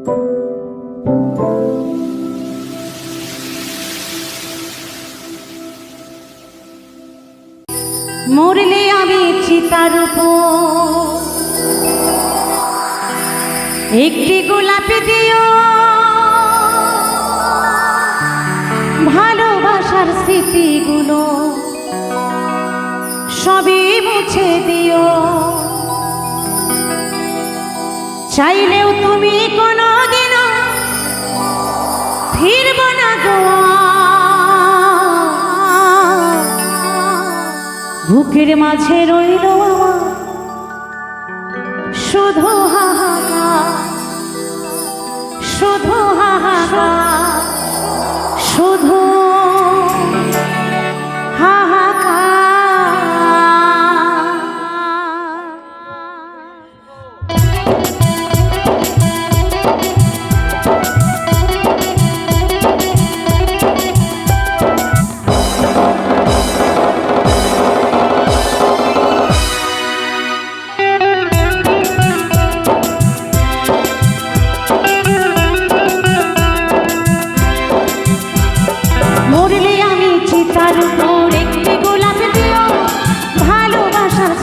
মরলে আমি চিতার উপর একটি গোলাপ দিও, ভালোবাসার স্মৃতিগুলো সবই মুছে দিও। চাইলেও তুমি কোনোদিনও ফিরবো না গো, বুকের মাঝে রইল আমার শুধু হাহাকার, শুধু হাহাকার, শুধু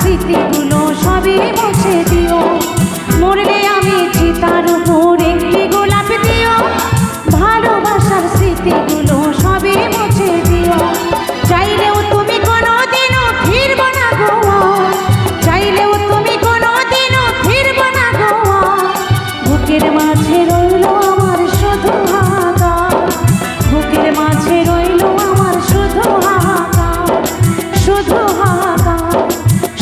স্মৃতিগুলো সবই মুছে দিও। মরলে আমি চিতার উপর একটি গোলাপ দিও, ভালোবাসার স্মৃতিগুলো সবই মুছে দিও। চাইলেও তুমি কোনোদিনও ফিরবো না গো, চাইলেও তুমি কোনোদিনও ফিরবো না গো, বুকের মাঝে রইল আমার শুধু হাহাকার, বুকের মাঝে রইল আমার শুধু হাহাকার, শুধু হাহাকার,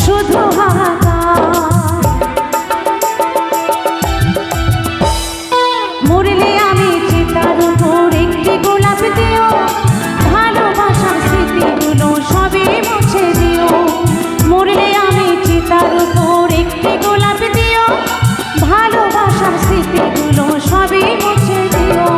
শুধু হাহাকার। মরলে আমি চিতার উপর একটি গোলাপ দিও, ভালোবাসার স্মৃতিগুলো সবই মুছে দিও। মরলে আমি চিতার উপর একটি গোলাপ দিও, ভালোবাসার স্মৃতিগুলো সবই মুছে দিও।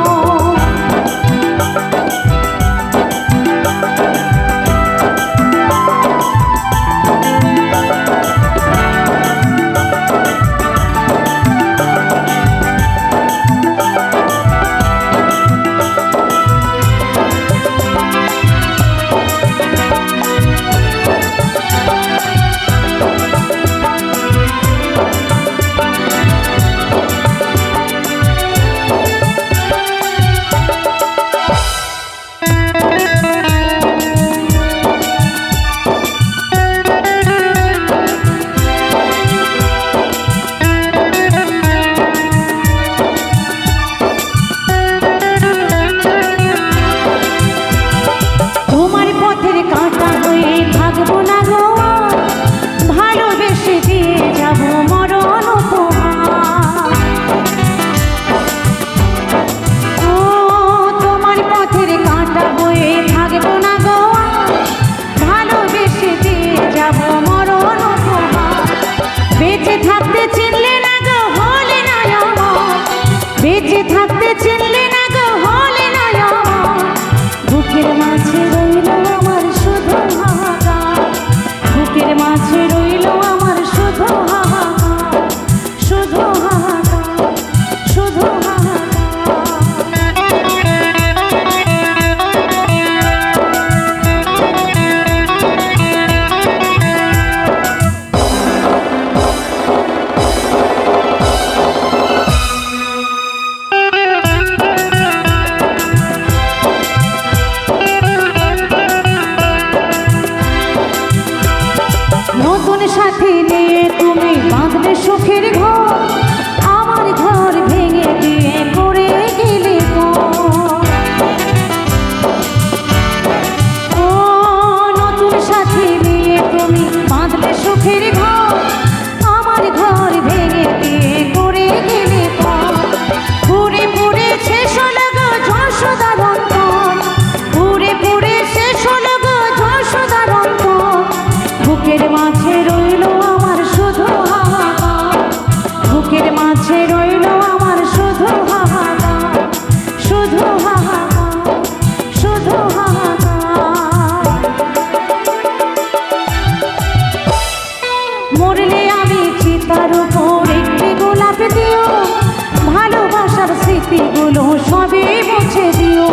স্মৃতিগুলো সবই মুছে দিও।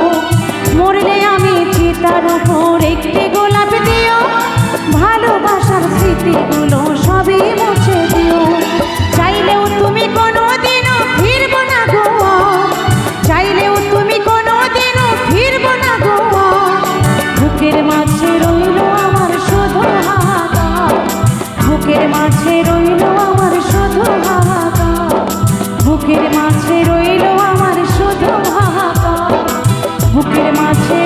মরলে আমি চিতার উপর একটি গোলাপ দিও, ভালোবাসার স্মৃতিগুলো সবই মুছে দিও। চাইলেও তুমি কোনোদিনও ফিরবো না গো, চাইলেও তুমি কোনোদিনও ফিরবো না গো। বুকের মাঝে রইল আমার শুধু হাহাকার, বুকের মাঝে রইল আমার শুধু হাহাকার, বুকের মাঝে রইল আমার শুধু হাহাকার, বুকের মাঝে